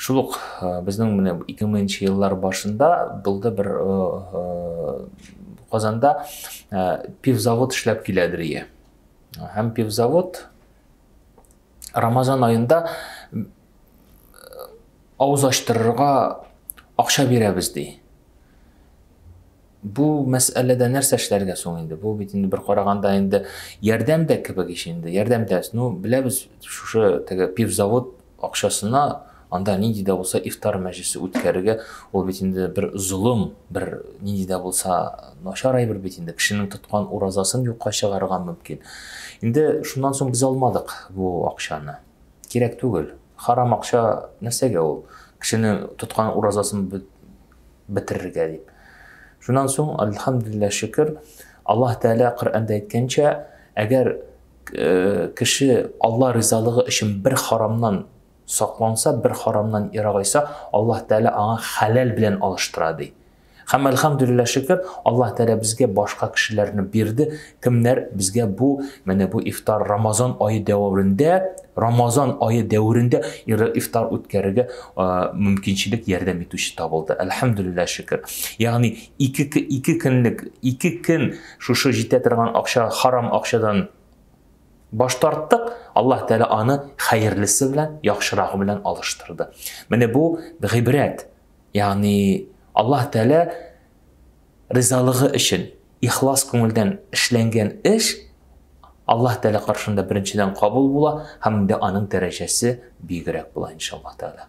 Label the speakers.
Speaker 1: Шулук биздин мына 2000-жылдар башында булды бир Казанда пивзавод иштеп келедир. Һәм пивзавод Рамазан айында ауыз ачтырырга акча беребез ди. Бу мәсьәләдә нәрсә эшләргә соң инде? Бу бит инде бер караганда инде ярдәм дә кебек иш инде. Ярдәм дә, беләбез, шушы теге пивзавод акчасына анда нинди дә булса ифтар мәҗлесе үткәрергә, ул бит инде бер зулым, бер нинди дә булса начар әйбер бит инде. Кешенең тоткан уразасын юкка чыгарырга мөмкин. Инде шуннан соң без алмадык бу акчаны. Кирәк түгел. Харам акча нәрсәгә ул? Кешенең тоткан уразасын бетерергә дип. Шуннан соң, альхамдулилlah, шөкер, Аллаһ Тәала Коръәндә әйткәнчә, әгәр кеше Алла ризалыгы өчен бер харамнан сакланса, бер харамнан ерагайса, Аллаһ Тәала аңа хәләл белән алыштыра ди. Һәм альхамдулилlah, шөкер, Аллаһ Тәала безгә башка кешеләрне бирде, кемнәр безгә бу ифтар Рамазан айы дәврендә ифтар үткәрергә мөмкинчелек ярдәм итүче табылды. Альхамдулилlah, шөкер. Ягъни 2 көн шушы җитә торган акча, харам акчадан баш тарттык, Аллаһ Тәала аны хәерлесе белән, яхшырагы белән алыштырды. Менә бу гыйбрәт. Ягъни Аллаһ Тәала ризалыгы өчен ихлас күңелдән эшләнгән эш Аллаһ Тәала каршында беренчедән кабул була, һәм дә аның дәрәҗәсе бигрәк була иншаллаһ Тәала.